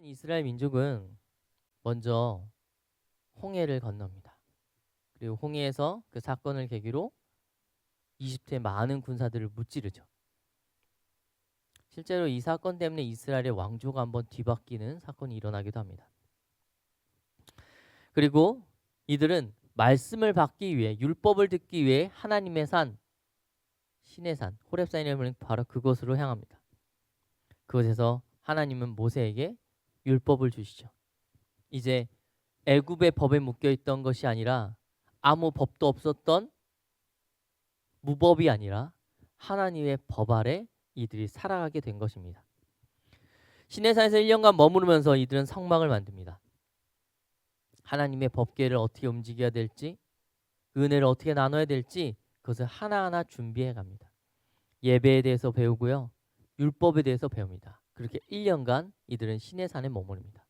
이스라엘 민족은 먼저 홍해를 건넙니다. 그리고 홍해에서 그 사건을 계기로 이집트의 많은 군사들을 무찌르죠. 실제로 이 사건 때문에 이스라엘의 왕조가 한번 뒤바뀌는 사건이 일어나기도 합니다. 그리고 이들은 말씀을 받기 위해, 율법을 듣기 위해 하나님의 산, 신의 산, 호렙산이라는 바로 그곳으로 향합니다. 그곳에서 하나님은 모세에게 율법을 주시죠. 이제 애굽의 법에 묶여있던 것이 아니라, 아무 법도 없었던 무법이 아니라 하나님의 법 아래 이들이 살아가게 된 것입니다. 시내산에서 1년간 머무르면서 이들은 성막을 만듭니다. 하나님의 법궤를 어떻게 움직여야 될지, 은혜를 어떻게 나눠야 될지 그것을 하나하나 준비해 갑니다. 예배에 대해서 배우고요, 율법에 대해서 배웁니다. 그렇게 1년간 이들은 시내산에 머무릅니다.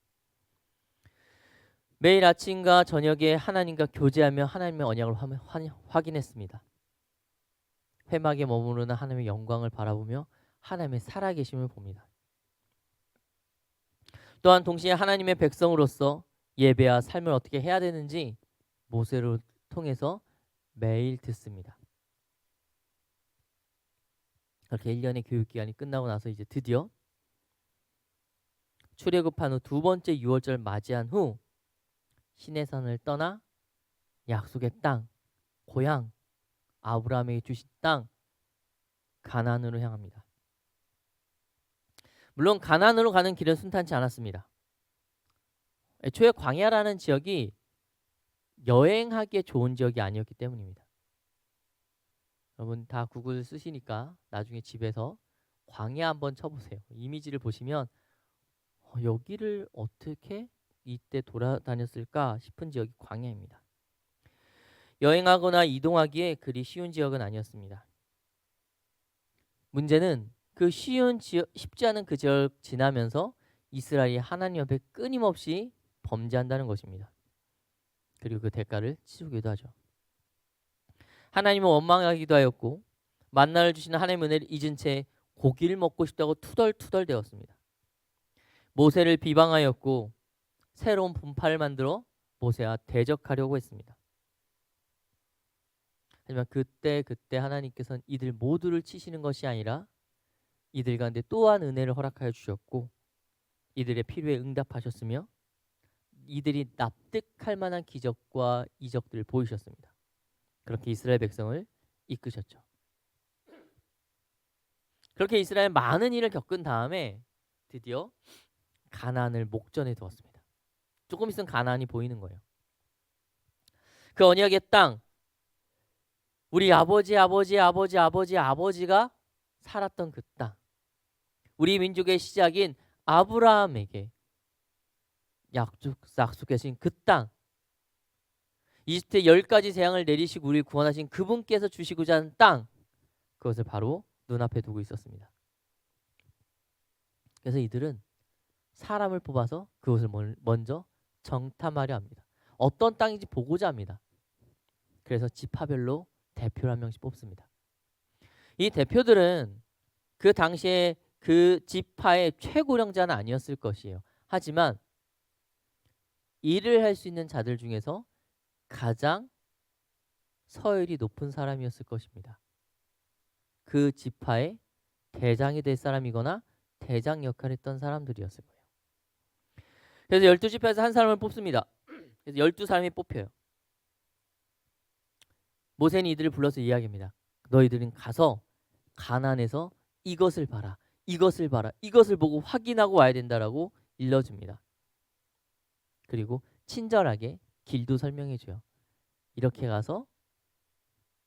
매일 아침과 저녁에 하나님과 교제하며 하나님의 언약을 확인했습니다. 회막에 머무르는 하나님의 영광을 바라보며 하나님의 살아계심을 봅니다. 또한 동시에 하나님의 백성으로서 예배와 삶을 어떻게 해야 되는지 모세를 통해서 매일 듣습니다. 그렇게 1년의 교육기간이 끝나고 나서 이제 드디어 출애굽한 후 두 번째 유월절 맞이한 후 시내산을 떠나 약속의 땅, 고향, 아브라함에게 주신 땅 가나안으로 향합니다. 물론 가나안으로 가는 길은 순탄치 않았습니다. 애초에 광야라는 지역이 여행하기에 좋은 지역이 아니었기 때문입니다. 여러분 다 구글 쓰시니까 나중에 집에서 광야 한번 쳐보세요. 이미지를 보시면 여기를 어떻게 이때 돌아다녔을까 싶은 지역이 광야입니다. 여행하거나 이동하기에 그리 쉬운 지역은 아니었습니다. 문제는 그 쉽지 않은 그 지역 지나면서 이스라엘이 하나님 앞에 끊임없이 범죄한다는 것입니다. 그리고 그 대가를 치르기도 하죠. 하나님은 원망하기도 하였고 만나를 주시는 하나님의 은혜를 잊은 채 고기를 먹고 싶다고 투덜투덜 대었습니다. 모세를 비방하였고 새로운 분파를 만들어 모세와 대적하려고 했습니다. 하지만 그때 하나님께서는 이들 모두를 치시는 것이 아니라 이들 가운데 또한 은혜를 허락하여 주셨고 이들의 필요에 응답하셨으며 이들이 납득할 만한 기적과 이적들을 보이셨습니다. 그렇게 이스라엘 백성을 이끄셨죠. 그렇게 이스라엘 많은 일을 겪은 다음에 드디어 가나안을 목전에 두었습니다. 조금 있으면 가나안이 보이는 거예요. 그 언약의 땅, 우리 아버지가 살았던 그 땅, 우리 민족의 시작인 아브라함에게 약속하신 그 땅, 이집트의 10가지 재앙을 내리시고 우리를 구원하신 그분께서 주시고자 하는 땅, 그것을 바로 눈앞에 두고 있었습니다. 그래서 이들은 사람을 뽑아서 그것을 먼저 정탐하려 합니다. 어떤 땅인지 보고자 합니다. 그래서 지파별로 대표를 한 명씩 뽑습니다. 이 대표들은 그 당시에 그 지파의 최고령자는 아니었을 것이에요. 하지만 일을 할 수 있는 자들 중에서 가장 서열이 높은 사람이었을 것입니다. 그 지파의 대장이 될 사람이거나 대장 역할을 했던 사람들이었을 거예요. 그래서 12지파에서 한 사람을 뽑습니다. 그래서 12사람이 뽑혀요. 모세는 이들을 불러서 이야기합니다. 너희들은 가서 가나안에서 이것을 봐라, 이것을 봐라, 이것을 보고 확인하고 와야 된다라고 일러줍니다. 그리고 친절하게 길도 설명해줘요. 이렇게 가서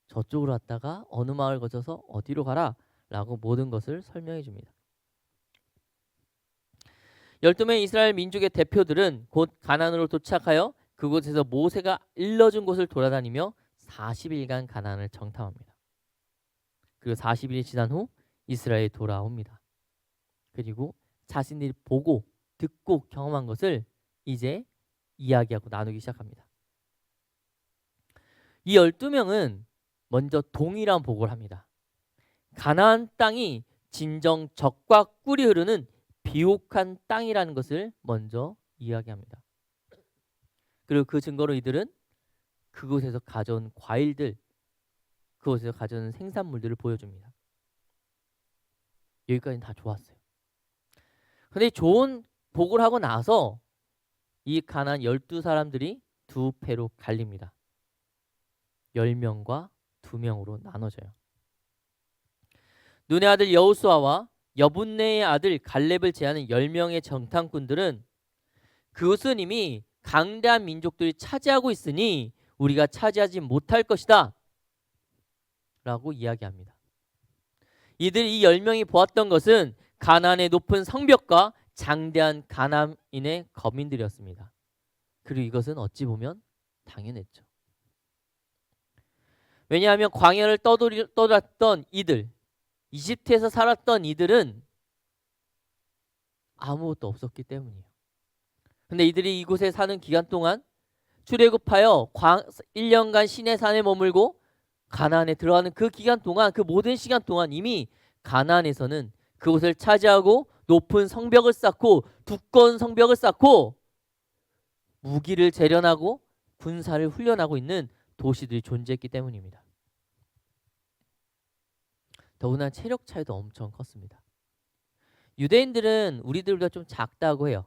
저쪽으로 왔다가 어느 마을 거쳐서 어디로 가라 라고 모든 것을 설명해 줍니다. 12명의 이스라엘 민족의 대표들은 곧 가나안으로 도착하여 그곳에서 모세가 일러준 곳을 돌아다니며 40일간 가나안을 정탐합니다. 그리고 40일이 지난 후 이스라엘에 돌아옵니다. 그리고 자신들이 보고 듣고 경험한 것을 이제 이야기하고 나누기 시작합니다. 이 12명은 먼저 동일한 보고를 합니다. 가나안 땅이 진정 젖과 꿀이 흐르는 비옥한 땅이라는 것을 먼저 이야기합니다. 그리고 그 증거로 이들은 그곳에서 가져온 과일들, 그곳에서 가져온 생산물들을 보여줍니다. 여기까지는 다 좋았어요. 근데 좋은 복을 하고 나서 이 가나안 12사람들이 두 패로 갈립니다. 10명과 2명으로 나눠져요. 눈의 아들 여호수아와 여분네의 아들 갈렙을 제하는 10명의 정탐꾼들은 그것은 이미 강대한 민족들이 차지하고 있으니 우리가 차지하지 못할 것이다 라고 이야기합니다. 이들이 이 10명이 보았던 것은 가나안의 높은 성벽과 장대한 가나안인의 거민들이었습니다. 그리고 이것은 어찌 보면 당연했죠. 왜냐하면 광야를 떠돌았던 이들, 이집트에서 살았던 이들은 아무것도 없었기 때문이에요. 근데 이들이 이곳에 사는 기간 동안 출애굽하여 1년간 시내산에 머물고 가나안에 들어가는 그 기간 동안, 그 모든 시간 동안 이미 가나안에서는 그곳을 차지하고 높은 성벽을 쌓고 두꺼운 성벽을 쌓고 무기를 재련하고 군사를 훈련하고 있는 도시들이 존재했기 때문입니다. 더구나 체력 차이도 엄청 컸습니다. 유대인들은 우리들보다 좀 작다고 해요.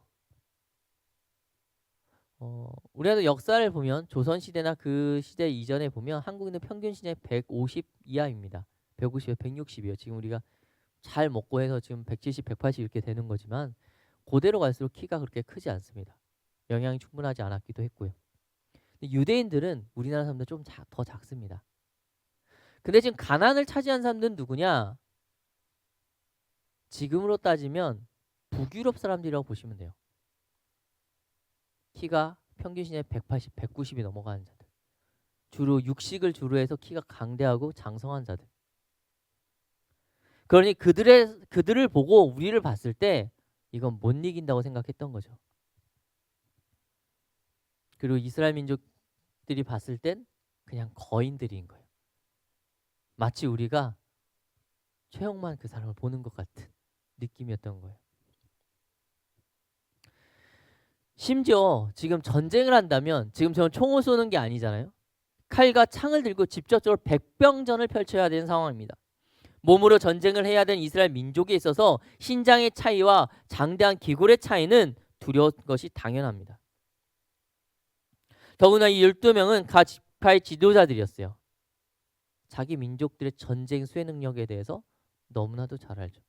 우리나라 역사를 보면 조선시대나 그 시대 이전에 보면 한국인의 평균 신장이 150 이하입니다. 150에서 160이요. 지금 우리가 잘 먹고 해서 지금 170, 180 이렇게 되는 거지만 고대로 갈수록 키가 그렇게 크지 않습니다. 영양이 충분하지 않았기도 했고요. 근데 유대인들은 우리나라 사람들 좀 더 작습니다. 근데 지금 가나안을 차지한 사람들은 누구냐? 지금으로 따지면 북유럽 사람들이라고 보시면 돼요. 키가 평균 신장이 180, 190이 넘어가는 자들. 주로 육식을 주로 해서 키가 강대하고 장성한 자들. 그러니 그들을 보고 우리를 봤을 때 이건 못 이긴다고 생각했던 거죠. 그리고 이스라엘 민족들이 봤을 땐 그냥 거인들인 거예요. 마치 우리가 최영만 그 사람을 보는 것 같은 느낌이었던 거예요. 심지어 지금 전쟁을 한다면 지금 저는 총을 쏘는 게 아니잖아요. 칼과 창을 들고 직접적으로 백병전을 펼쳐야 되는 상황입니다. 몸으로 전쟁을 해야 되는 이스라엘 민족에 있어서 신장의 차이와 장대한 기골의 차이는 두려운 것이 당연합니다. 더구나 이 12명은 각 지파의 지도자들이었어요. 자기 민족들의 전쟁 수행 능력에 대해서 너무나도 잘 알죠.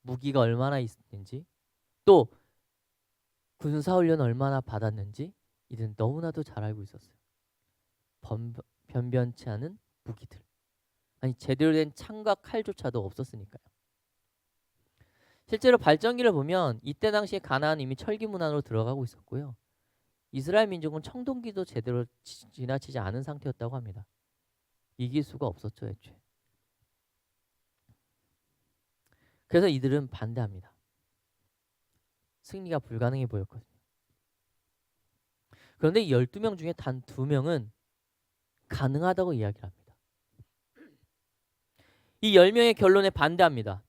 무기가 얼마나 있는지, 또 군사훈련 얼마나 받았는지 이들은 너무나도 잘 알고 있었어요. 변변치 않은 무기들, 아니 제대로 된 창과 칼조차도 없었으니까요. 실제로 발전기를 보면 이때 당시에 가나안은 이미 철기 문안으로 들어가고 있었고요. 이스라엘 민족은 청동기도 제대로 지나치지 않은 상태였다고 합니다. 이길 수가 없었죠, 애초에. 그래서 이들은 반대합니다. 승리가 불가능해 보였거든요. 그런데 이 12명 중에 단 2명은 가능하다고 이야기를 합니다. 이 10명의 결론에 반대합니다.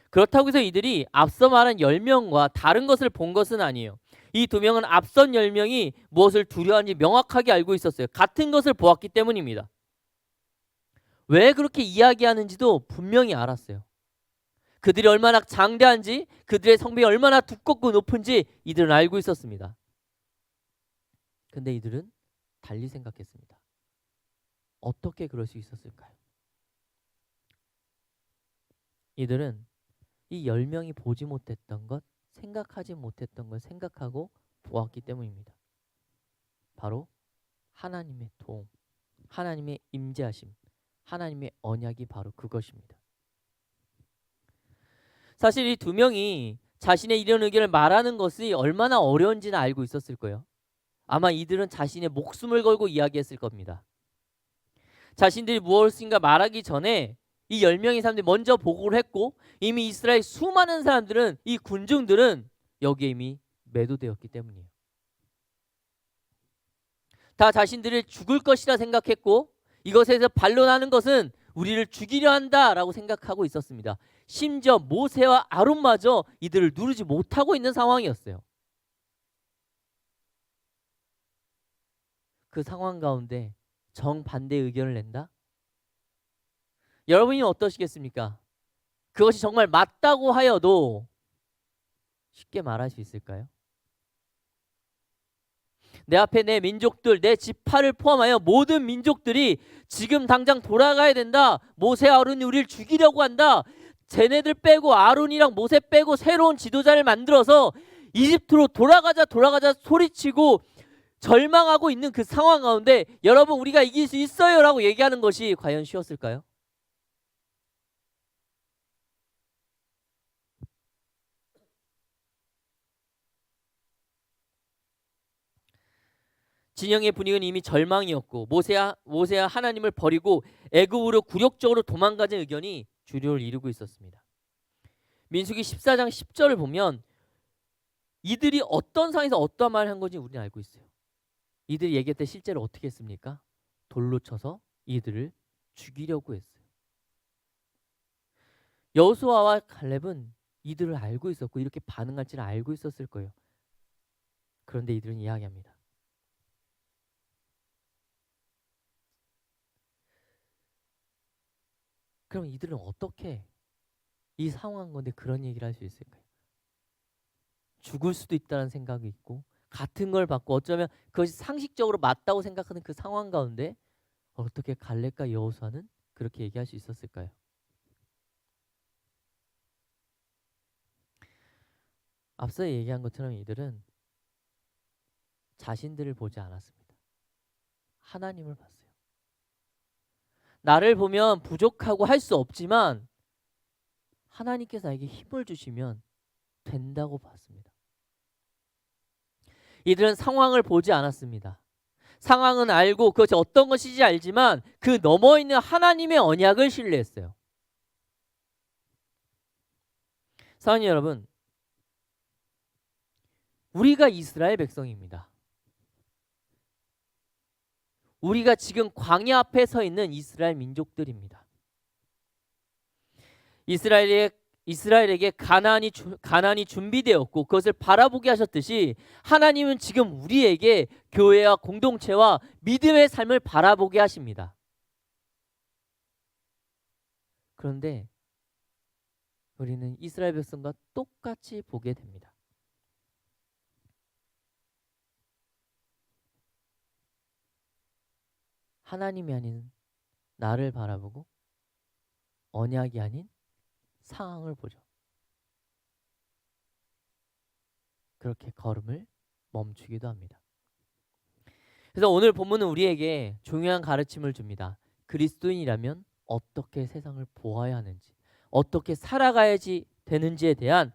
그렇다고 해서 이들이 앞서 말한 10명과 다른 것을 본 것은 아니에요. 이 2명은 앞선 10명이 무엇을 두려워하는지 명확하게 알고 있었어요. 같은 것을 보았기 때문입니다. 왜 그렇게 이야기하는지도 분명히 알았어요. 그들이 얼마나 장대한지, 그들의 성벽이 얼마나 두껍고 높은지 이들은 알고 있었습니다. 근데 이들은 달리 생각했습니다. 어떻게 그럴 수 있었을까요? 이들은 이 10명이 보지 못했던 것, 생각하지 못했던 걸 생각하고 보았기 때문입니다. 바로 하나님의 도움, 하나님의 임재하심, 하나님의 언약이 바로 그것입니다. 사실 이 2명이 자신의 이런 의견을 말하는 것이 얼마나 어려운지는 알고 있었을 거예요. 아마 이들은 자신의 목숨을 걸고 이야기했을 겁니다. 자신들이 무엇인가 말하기 전에 이 10명의 사람들이 먼저 보고를 했고 이미 이스라엘 수많은 사람들은, 이 군중들은 여기에 이미 매도되었기 때문이에요. 다 자신들을 죽을 것이라 생각했고 이것에서 반론하는 것은 우리를 죽이려 한다라고 생각하고 있었습니다. 심지어 모세와 아론마저 이들을 누르지 못하고 있는 상황이었어요. 그 상황 가운데 정반대 의견을 낸다? 여러분이 어떠시겠습니까? 그것이 정말 맞다고 하여도 쉽게 말할 수 있을까요? 내 앞에 내 민족들, 내 지파를 포함하여 모든 민족들이 지금 당장 돌아가야 된다. 모세 아론이 우리를 죽이려고 한다. 쟤네들 빼고 아론이랑 모세 빼고 새로운 지도자를 만들어서 이집트로 돌아가자 소리치고 절망하고 있는 그 상황 가운데 여러분 우리가 이길 수 있어요 라고 얘기하는 것이 과연 쉬웠을까요? 진영의 분위기는 이미 절망이었고 모세야 하나님을 버리고 애굽으로 굴욕적으로 도망가자는 의견이 주류를 이루고 있었습니다. 민수기 14장 10절을 보면 이들이 어떤 상황에서 어떠한 말을 한 건지 우리는 알고 있어요. 이들이 얘기할 때 실제로 어떻게 했습니까? 돌로 쳐서 이들을 죽이려고 했어요. 여호수아와 갈렙은 이들을 알고 있었고 이렇게 반응할지를 알고 있었을 거예요. 그런데 이들은 이야기합니다. 그럼 이들은 어떻게 이 상황 건데 그런 얘기를 할 수 있을까요? 죽을 수도 있다는 생각이 있고 같은 걸 받고 어쩌면 그것이 상식적으로 맞다고 생각하는 그 상황 가운데 어떻게 갈렙과 여호수아는 그렇게 얘기할 수 있었을까요? 앞서 얘기한 것처럼 이들은 자신들을 보지 않았습니다. 하나님을 봤어요. 나를 보면 부족하고 할 수 없지만 하나님께서 나에게 힘을 주시면 된다고 봤습니다. 이들은 상황을 보지 않았습니다. 상황은 알고 그것이 어떤 것인지 알지만 그 넘어 있는 하나님의 언약을 신뢰했어요. 사랑하는 여러분, 우리가 이스라엘 백성입니다. 우리가 지금 광야 앞에 서 있는 이스라엘 민족들입니다. 이스라엘에게 가나안이 준비되었고 그것을 바라보게 하셨듯이 하나님은 지금 우리에게 교회와 공동체와 믿음의 삶을 바라보게 하십니다. 그런데 우리는 이스라엘 백성과 똑같이 보게 됩니다. 하나님이 아닌 나를 바라보고 언약이 아닌 상황을 보죠. 그렇게 걸음을 멈추기도 합니다. 그래서 오늘 본문은 우리에게 중요한 가르침을 줍니다. 그리스도인이라면 어떻게 세상을 보아야 하는지, 어떻게 살아가야지 되는지에 대한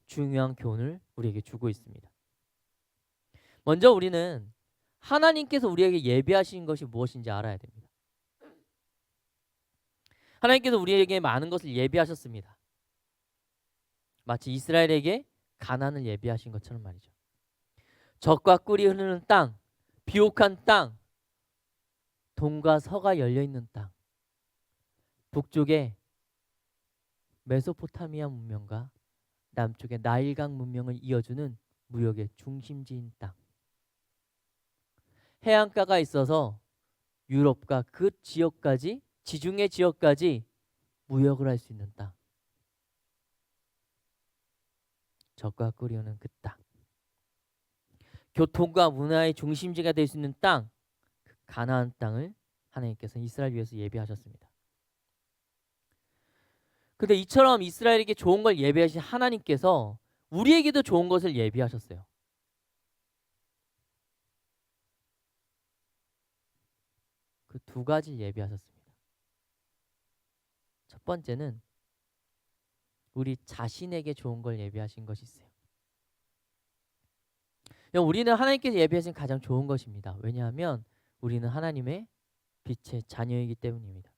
중요한 교훈을 우리에게 주고 있습니다. 먼저 우리는 하나님께서 우리에게 예비하신 것이 무엇인지 알아야 됩니다. 하나님께서 우리에게 많은 것을 예비하셨습니다. 마치 이스라엘에게 가나안을 예비하신 것처럼 말이죠. 젖과 꿀이 흐르는 땅, 비옥한 땅, 동과 서가 열려있는 땅, 북쪽에 메소포타미아 문명과 남쪽에 나일강 문명을 이어주는 무역의 중심지인 땅, 해안가가 있어서 유럽과 그 지역까지, 지중해 지역까지 무역을 할 수 있는 땅, 젖과 꿀이 흐르는 그 땅, 교통과 문화의 중심지가 될 수 있는 땅, 그 가나안 땅을 하나님께서 이스라엘 위해서 예비하셨습니다. 근데 이처럼 이스라엘에게 좋은 걸 예비하신 하나님께서 우리에게도 좋은 것을 예비하셨어요. 그 두 가지를 예비하셨습니다. 첫 번째는 우리 자신에게 좋은 걸 예비하신 것이 있어요. 우리는 하나님께서 예비하신 가장 좋은 것입니다. 왜냐하면 우리는 하나님의 빛의 자녀이기 때문입니다.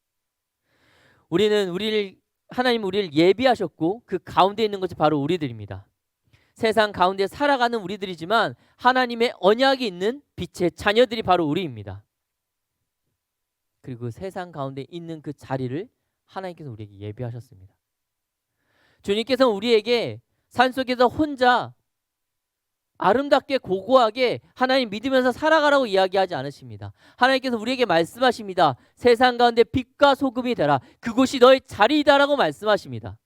하나님은 우리를 예비하셨고 그 가운데 있는 것이 바로 우리들입니다. 세상 가운데 살아가는 우리들이지만 하나님의 언약이 있는 빛의 자녀들이 바로 우리입니다. 그리고 세상 가운데 있는 그 자리를 하나님께서 우리에게 예비하셨습니다. 주님께서는 우리에게 산속에서 혼자 아름답게 고고하게 하나님 믿으면서 살아가라고 이야기하지 않으십니다. 하나님께서 우리에게 말씀하십니다. 세상 가운데 빛과 소금이 되라. 그곳이 너의 자리이다라고 말씀하십니다.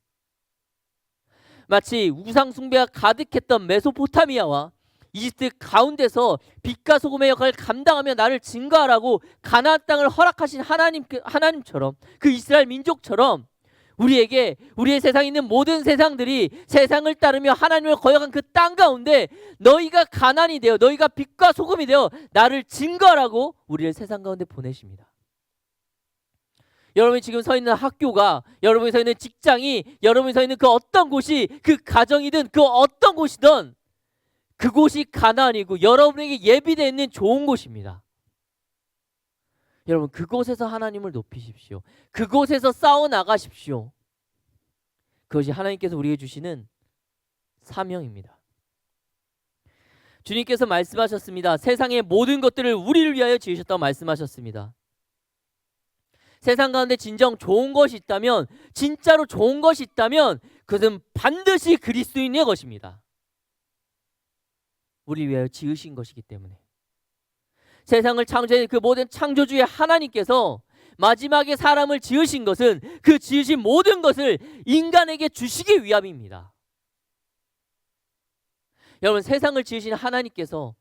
마치 우상 숭배가 가득했던 메소포타미아와 이집트 가운데서 빛과 소금의 역할을 감당하며 나를 증거하라고 가나안 땅을 허락하신 하나님처럼, 그 이스라엘 민족처럼 우리에게 우리의 세상에 있는 모든 세상들이 세상을 따르며 하나님을 거역한 그 땅 가운데 너희가 가난이 되어 너희가 빛과 소금이 되어 나를 증거하라고 우리를 세상 가운데 보내십니다. 여러분이 지금 서 있는 학교가, 여러분이 서 있는 직장이, 여러분이 서 있는 그 어떤 곳이, 그 가정이든 그 어떤 곳이든 그곳이 가나안이고 여러분에게 예비되어 있는 좋은 곳입니다. 여러분, 그곳에서 하나님을 높이십시오. 그곳에서 싸워 나가십시오. 그것이 하나님께서 우리에게 주시는 사명입니다. 주님께서 말씀하셨습니다. 세상의 모든 것들을 우리를 위하여 지으셨다고 말씀하셨습니다. 세상 가운데 진정 좋은 것이 있다면, 진짜로 좋은 것이 있다면 그것은 반드시 그리스도인의 것입니다. 우리를 위하여 지으신 것이기 때문에. 세상을 창조한 그 모든 창조주의 하나님께서 마지막에 사람을 지으신 것은 그 지으신 모든 것을 인간에게 주시기 위함입니다. 여러분, 세상을 지으신 하나님께서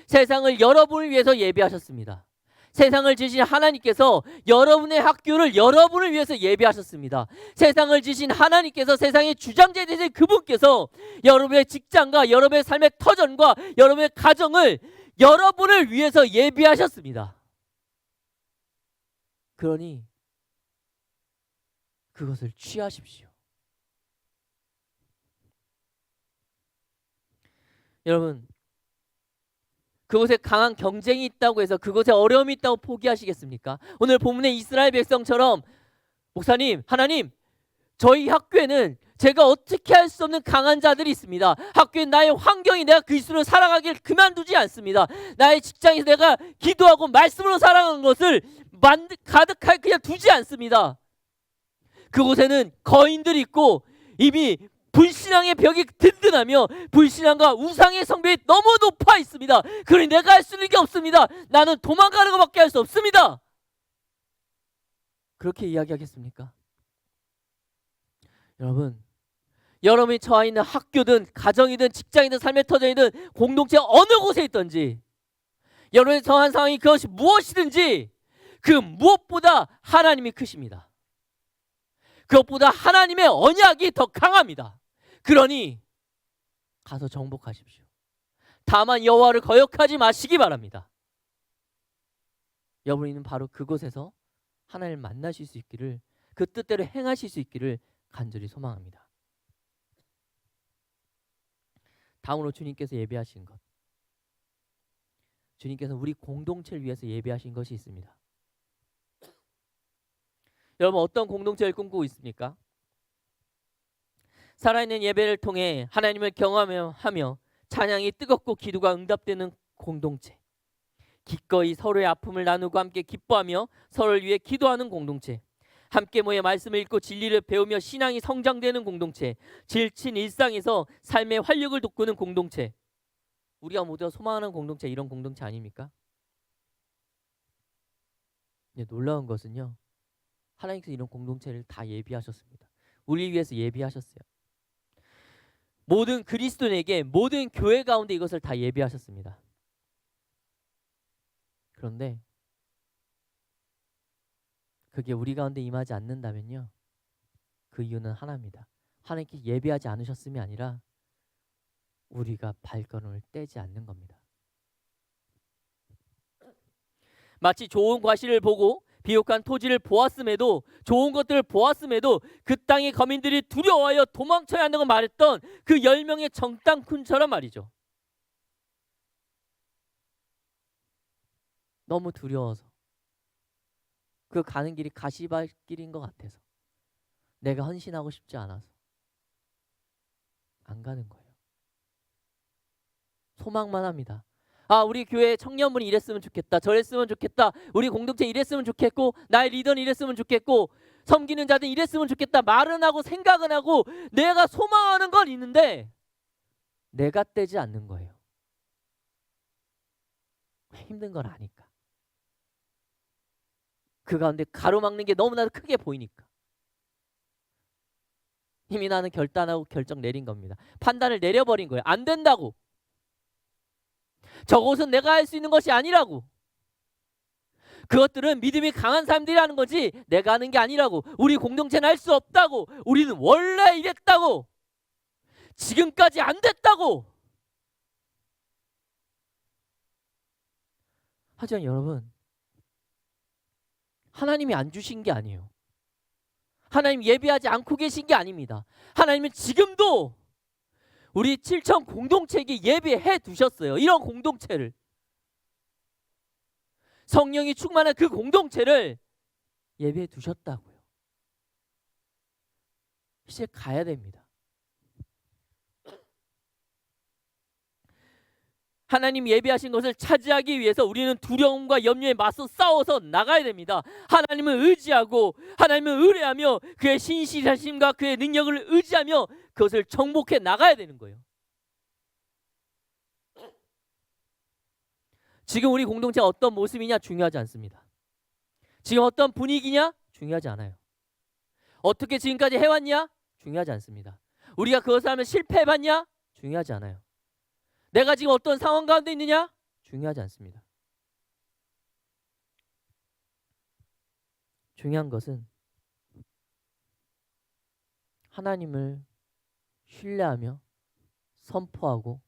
세상을 여러분을 위해서 예비하셨습니다. 세상을 지으신 하나님께서 여러분의 학교를 여러분을 위해서 예비하셨습니다. 세상을 지으신 하나님께서 세상의 주장자 되신 그분께서 여러분의 직장과 여러분의 삶의 터전과 여러분의 가정을 여러분을 위해서 예비하셨습니다. 그러니 그것을 취하십시오. 여러분, 그곳에 강한 경쟁이 있다고 해서 그곳에 어려움이 있다고 포기하시겠습니까? 오늘 본문의 이스라엘 백성처럼 목사님, 하나님, 저희 학교에는 제가 어떻게 할 수 없는 강한 자들이 있습니다. 학교에 나의 환경이 내가 그리스도를 사랑하길 그만두지 않습니다. 나의 직장에서 내가 기도하고 말씀으로 살아가는 것을 가득하게 그냥 두지 않습니다. 그곳에는 거인들이 있고 이미 불신앙의 벽이 든든하며 불신앙과 우상의 성벽이 너무 높아 있습니다. 그러니 내가 할 수 있는 게 없습니다. 나는 도망가는 것밖에 할 수 없습니다. 그렇게 이야기하겠습니까? 여러분, 여러분이 처해 있는 학교든 가정이든 직장이든 삶의 터전이든 공동체 어느 곳에 있든지 여러분이 처한 상황이 그것이 무엇이든지 그 무엇보다 하나님이 크십니다. 그것보다 하나님의 언약이 더 강합니다. 그러니 가서 정복하십시오. 다만 여호와를 거역하지 마시기 바랍니다. 여러분은 바로 그곳에서 하나님을 만나실 수 있기를, 그 뜻대로 행하실 수 있기를 간절히 소망합니다. 다음으로 주님께서 예배하신 것, 주님께서 우리 공동체를 위해서 예배하신 것이 있습니다. 여러분, 어떤 공동체를 꿈꾸고 있습니까? 살아있는 예배를 통해 하나님을 경험하며 찬양이 뜨겁고 기도가 응답되는 공동체, 기꺼이 서로의 아픔을 나누고 함께 기뻐하며 서로를 위해 기도하는 공동체, 함께 모여 말씀을 읽고 진리를 배우며 신앙이 성장되는 공동체, 질친 일상에서 삶의 활력을 돋구는 공동체, 우리가 모두가 소망하는 공동체, 이런 공동체 아닙니까? 놀라운 것은요, 하나님께서 이런 공동체를 다 예비하셨습니다. 우리 위해서 예비하셨어요. 모든 그리스도인에게, 모든 교회 가운데 이것을 다 예비하셨습니다. 그런데 그게 우리 가운데 임하지 않는다면요, 그 이유는 하나입니다. 하나님께 예비하지 않으셨음이 아니라 우리가 발걸음을 떼지 않는 겁니다. 마치 좋은 과실을 보고 비옥한 토지를 보았음에도, 좋은 것들을 보았음에도 그 땅의 거민들이 두려워하여 도망쳐야 한다고 말했던 그 10명의 정탐꾼처럼 말이죠. 너무 두려워서, 그 가는 길이 가시밭길인 것 같아서, 내가 헌신하고 싶지 않아서 안 가는 거예요. 소망만 합니다. 아, 우리 교회 청년분이 이랬으면 좋겠다, 저랬으면 좋겠다, 우리 공동체 이랬으면 좋겠고, 나의 리더는 이랬으면 좋겠고, 섬기는 자들 이랬으면 좋겠다 말은 하고 생각은 하고 내가 소망하는 건 있는데 내가 떼지 않는 거예요. 힘든 걸 아니까. 그 가운데 가로막는 게 너무나도 크게 보이니까. 이미 나는 결단하고 결정 내린 겁니다. 판단을 내려버린 거예요. 안 된다고. 저것은 내가 할 수 있는 것이 아니라고. 그것들은 믿음이 강한 사람들이 하는 거지 내가 하는 게 아니라고. 우리 공동체는 할 수 없다고. 우리는 원래 이랬다고. 지금까지 안 됐다고. 하지만 여러분, 하나님이 안 주신 게 아니에요. 하나님 예비하지 않고 계신 게 아닙니다. 하나님은 지금도 우리 7천 공동체에게 예비해 두셨어요. 이런 공동체를. 성령이 충만한 그 공동체를 예비해 두셨다고요. 이제 가야 됩니다. 하나님 예비하신 것을 차지하기 위해서 우리는 두려움과 염려에 맞서 싸워서 나가야 됩니다. 하나님을 의지하고 하나님을 의뢰하며 그의 신실하심과 그의 능력을 의지하며 그것을 정복해 나가야 되는 거예요. 지금 우리 공동체가 어떤 모습이냐 중요하지 않습니다. 지금 어떤 분위기냐 중요하지 않아요. 어떻게 지금까지 해왔냐 중요하지 않습니다. 우리가 그것을 하면 실패해봤냐 중요하지 않아요. 내가 지금 어떤 상황 가운데 있느냐 중요하지 않습니다. 중요한 것은 하나님을 신뢰하며 선포하고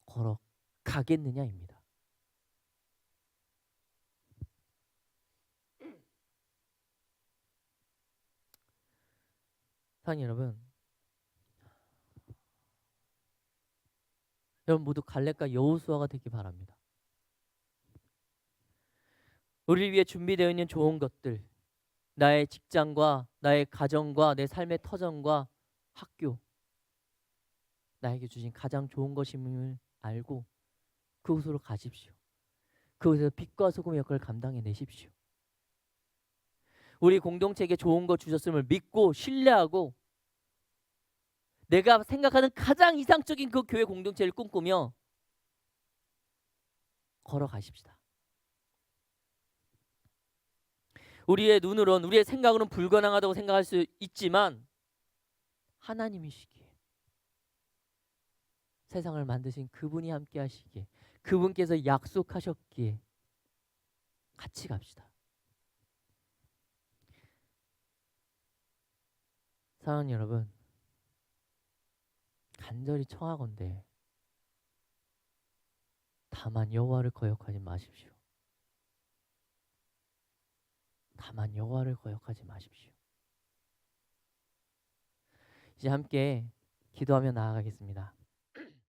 걸어가겠느냐입니다. 사랑하는 여러분 모두 갈렙과 여호수아가 되기 바랍니다. 우리를 위해 준비되어 있는 좋은 것들, 나의 직장과 나의 가정과 내 삶의 터전과 학교, 나에게 주신 가장 좋은 것임을 알고 그곳으로 가십시오. 그곳에서 빛과 소금의 역할을 감당해 내십시오. 우리 공동체에게 좋은 것 주셨음을 믿고 신뢰하고 내가 생각하는 가장 이상적인 그 교회 공동체를 꿈꾸며 걸어가십시다. 우리의 눈으로는 우리의 생각으로는 불가능하다고 생각할 수 있지만 하나님이시기에 세상을 만드신 그분이 함께 하시기에 그분께서 약속하셨기에 같이 갑시다. 사랑하는 여러분, 간절히 청하건대 다만 여호와를 거역하지 마십시오. 다만 여호와를 거역하지 마십시오. 이제 함께 기도하며 나아가겠습니다.